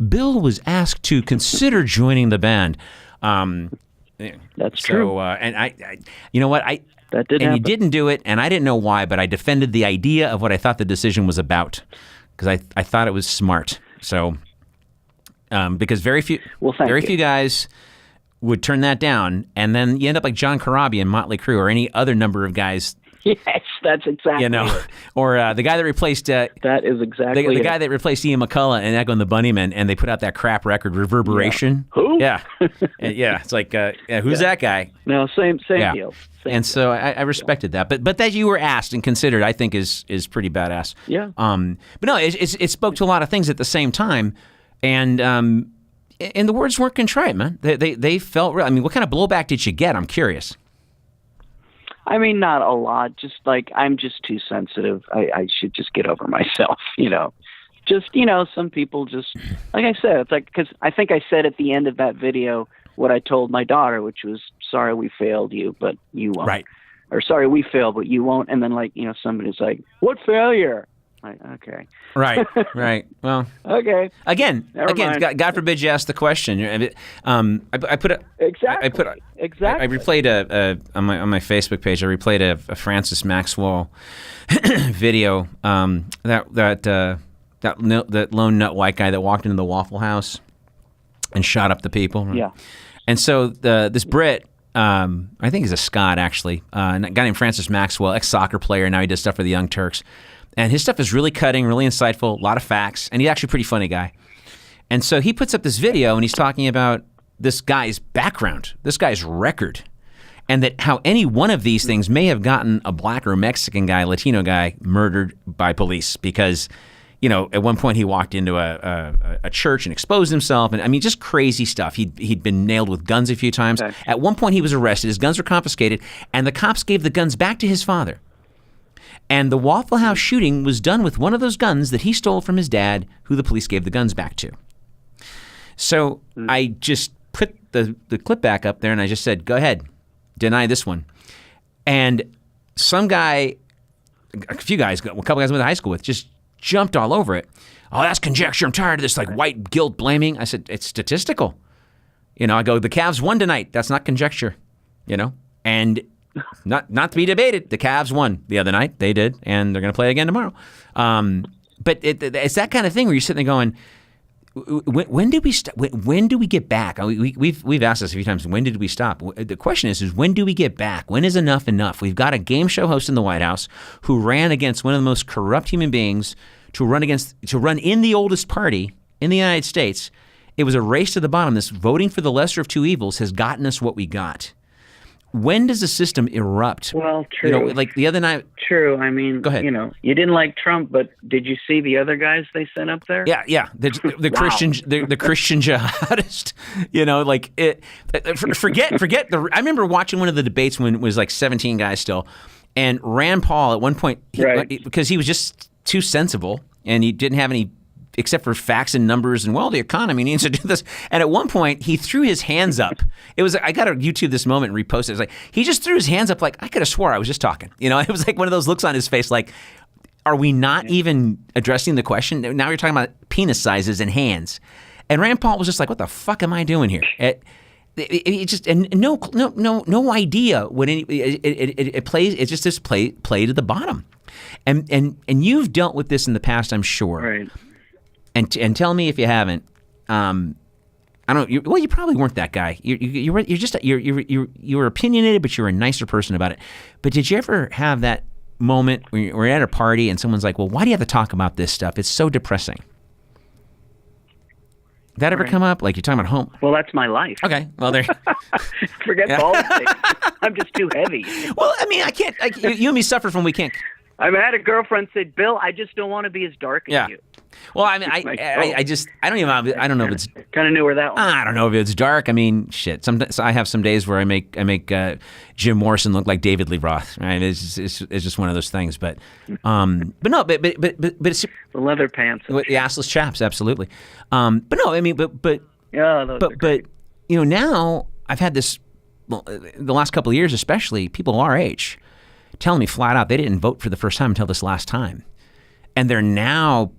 Bill was asked to consider joining the band. That's true. And I you know what, that did happen. You didn't do it, and I didn't know why, but I defended the idea of what I thought the decision was about, because I thought it was smart. So, because very few guys would turn that down, and then you end up like John Corabi and Motley Crue, or any other number of guys. Yes, that's exactly it. Or the guy that replaced that is exactly the guy that replaced Ian McCullough and Echo and the Bunnymen, and they put out that crap record Reverberation. Yeah. Who? Yeah, it's like who's that guy? No, same deal. And so I respected that, but that you were asked and considered, I think is pretty badass. Yeah. But no, it spoke to a lot of things at the same time, and the words weren't contrite, man. They felt real. I mean, what kind of blowback did you get? I'm curious. I mean, not a lot. Just like, I'm just too sensitive. I should just get over myself, Just, some people just, like I said, it's like, because I think I said at the end of that video what I told my daughter, which was, sorry we failed you, but you won't. Right. Or sorry we failed, but you won't. And then, somebody's like, what failure? Like, okay. Right. Well. Okay. Again, God forbid you ask the question. I put a exactly. I replayed on my Facebook page. I replayed a Francis Maxwell video that that lone nut white guy that walked into the Waffle House and shot up the people. Right? Yeah. And so this Brit, I think he's a Scot actually, a guy named Francis Maxwell, ex-soccer player. Now he does stuff for the Young Turks. And his stuff is really cutting, really insightful, a lot of facts, and he's actually a pretty funny guy. And so he puts up this video, and he's talking about this guy's background, this guy's record, and that how any one of these things may have gotten a black or a Mexican guy, Latino guy, murdered by police because, at one point he walked into a church and exposed himself, and I mean, just crazy stuff. He'd been nailed with guns a few times. Okay. At one point he was arrested, his guns were confiscated, and the cops gave the guns back to his father. And the Waffle House shooting was done with one of those guns that he stole from his dad, who the police gave the guns back to. So I just put the clip back up there, and I just said, go ahead, deny this one. And some guy, a couple guys I went to high school with, just jumped all over it. Oh, that's conjecture. I'm tired of this white guilt blaming. I said, it's statistical. I go, the Cavs won tonight. That's not conjecture, and not to be debated. The Cavs won the other night. They did, and they're going to play again tomorrow. But it's that kind of thing where you're sitting there going, when do we stop? When do we get back? We've asked this a few times. When did we stop? The question is when do we get back? When is enough enough? We've got a game show host in the White House who ran against one of the most corrupt human beings to run in the oldest party in the United States. It was a race to the bottom. This voting for the lesser of two evils has gotten us what we got. When does the system erupt? Well, true. Like the other night. True. I mean, go ahead. You didn't like Trump, but did you see the other guys they sent up there? Yeah. The Wow. Christian jihadist. Forget the. I remember watching one of the debates when it was like 17 guys still, and Rand Paul at one point, because he was just too sensible and he didn't have any. Except for facts and numbers and, the economy needs to do this. And at one point, he threw his hands up. I got to YouTube this moment and repost it. It was like, he just threw his hands up like, I could have swore I was just talking. It was like one of those looks on his face like, are we not even addressing the question? Now you're talking about penis sizes and hands. And Rand Paul was just like, what the fuck am I doing here? It just no idea what it plays. It's just this play to the bottom. And you've dealt with this in the past, I'm sure. Right. And tell me if you haven't. I don't. You probably weren't that guy. You were opinionated, but you were a nicer person about it. But did you ever have that moment when you're at a party and someone's like, "Well, why do you have to talk about this stuff? It's so depressing." That ever come up? Like you're talking about home? Well, that's my life. Okay. Well, there. Forget politics. I'm just too heavy. Well, I mean, I can't. You and me suffer from we can't. I had a girlfriend say, "Bill, I just don't want to be as dark as you." Well, I mean, I don't know if it's kind of knew where that was. I don't know if it's dark. I mean, shit. Sometimes I have some days where I make Jim Morrison look like David Lee Roth. Right? It's just one of those things. But it's the leather pants, the assless chaps, absolutely. But no, I mean, but now I've had this the last couple of years, especially people our age, telling me flat out they didn't vote for the first time until this last time, and they're now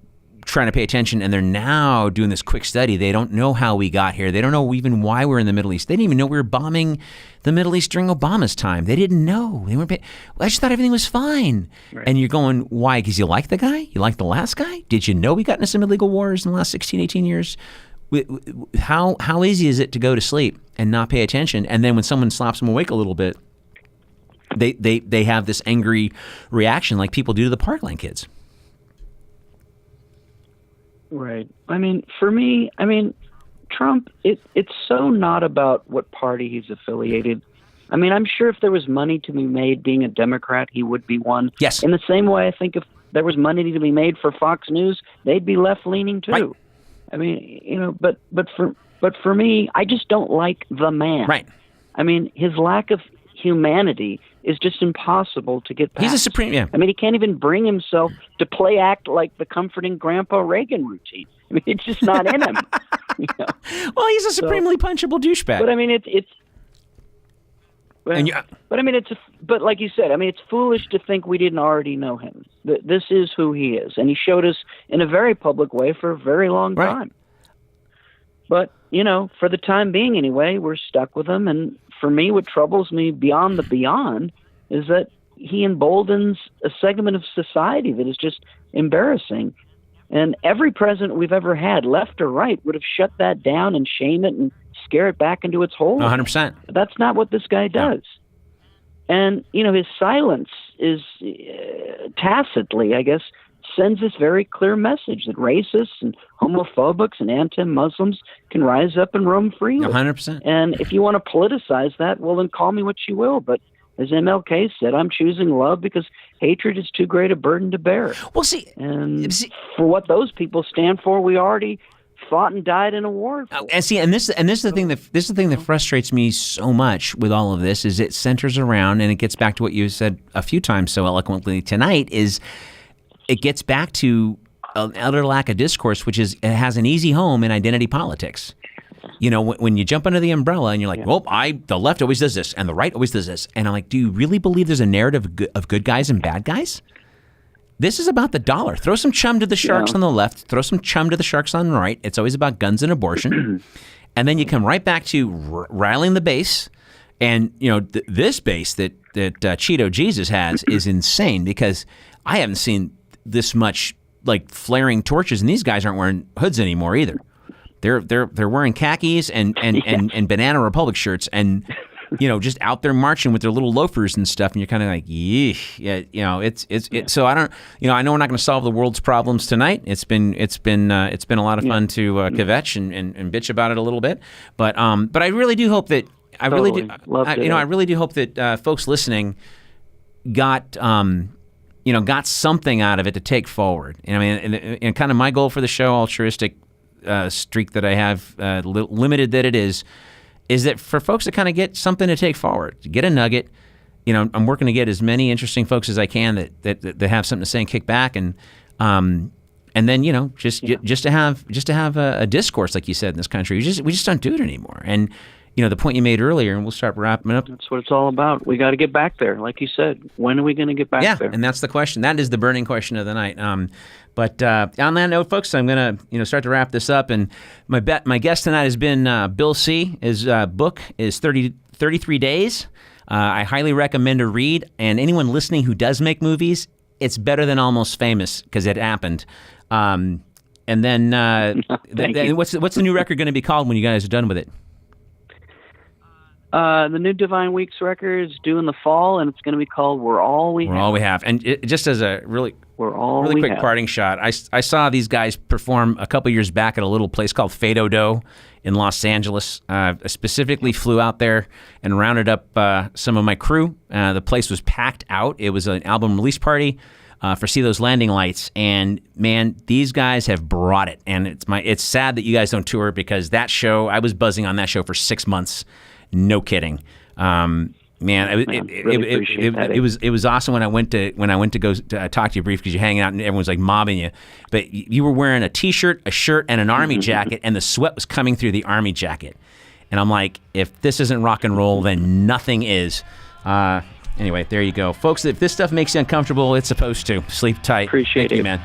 trying to pay attention, and they're now doing this quick study. They don't know how we got here. They don't know even why we're in the Middle East. They didn't even know we were bombing the Middle East during Obama's time. They didn't know. They weren't paying. I just thought everything was fine. Right. And you're going, why? Because you like the guy? You like the last guy? Did you know we got into some illegal wars in the last 16, 18 years? How easy is it to go to sleep and not pay attention? And then when someone slaps them awake a little bit, they have this angry reaction like people do to the Parkland kids. Right. I mean, for me, Trump, it's so not about what party he's affiliated. I mean, I'm sure if there was money to be made being a Democrat, he would be one. Yes. In the same way, I think if there was money to be made for Fox News, they'd be left-leaning too. Right. I mean, but for me, I just don't like the man. Right. I mean, his lack of humanity is just impossible to get past. He's a supreme, yeah. I mean, he can't even bring himself to act like the comforting Grandpa Reagan routine. I mean, it's just not in him. Well, he's a supremely punchable douchebag. But I mean, but like you said, I mean, it's foolish to think we didn't already know him. This is who he is, and he showed us in a very public way for a very long time. But for the time being, anyway, we're stuck with him. And for me, what troubles me beyond the beyond is that he emboldens a segment of society that is just embarrassing. And every president we've ever had, left or right, would have shut that down and shame it and scare it back into its hole. 100%. That's not what this guy does. And, his silence is tacitly, I guess, sends this very clear message that racists and homophobics and anti-Muslims can rise up and roam freely. 100%. And if you want to politicize that, well, then call me what you will. But as MLK said, I'm choosing love because hatred is too great a burden to bear. Well, for what those people stand for, we already fought and died in a war. And this is the thing that frustrates me so much with all of this is it centers around, and it gets back to what you said a few times so eloquently tonight, is it gets back to an utter lack of discourse, which is it has an easy home in identity politics. When you jump under the umbrella and you're like, well, the left always does this and the right always does this, and I'm like, do you really believe there's a narrative of good guys and bad guys? This is about the dollar. Throw some chum to the sharks on the left. Throw some chum to the sharks on the right. It's always about guns and abortion. And then you come right back to riling the base. And, this base that Cheeto Jesus has is insane because I haven't seen this much like flaring torches. And these guys aren't wearing hoods anymore either. They're wearing khakis and Banana Republic shirts and just out there marching with their little loafers and stuff, and you're kind of like, yeesh, yeah, it's. So I don't, I know we're not going to solve the world's problems tonight. It's been a lot of fun to kvetch and bitch about it a little bit, but I really do hope that I really do hope that folks listening got something out of it to take forward. And I mean, and kind of my goal for the show, altruistic streak that I have, limited that it is that for folks to kind of get something to take forward, to get a nugget. I'm working to get as many interesting folks as I can that have something to say and kick back, and then just to have a discourse like you said in this country. We just don't do it anymore. And the point you made earlier, and we'll start wrapping up. That's what it's all about. We got to get back there, like you said. When are we going to get back there? Yeah, and that's the question. That is the burning question of the night. But on that note, folks, I'm going to start to wrap this up. And my guest tonight has been Bill C. His book is 33 Days. I highly recommend a read. And anyone listening who does make movies, it's better than Almost Famous because it happened. And then what's the new record going to be called when you guys are done with it? The new Divine Weeks record is due in the fall, and it's going to be called We're All We Have. And just as a really quick parting shot, I saw these guys perform a couple years back at a little place called Fado Do in Los Angeles. I specifically flew out there and rounded up some of my crew. The place was packed out. It was an album release party for See Those Landing Lights, and man, these guys have brought it. And it's sad that you guys don't tour because that show, I was buzzing on that show for 6 months. No kidding. It was awesome when I went to go talk to you brief because you're hanging out and everyone's like mobbing you, but you were wearing a t-shirt, a shirt, and an army jacket, and the sweat was coming through the army jacket, and I'm like, if this isn't rock and roll, then nothing is. Anyway, there you go, folks. If this stuff makes you uncomfortable, it's supposed to. Sleep tight. Appreciate it, man.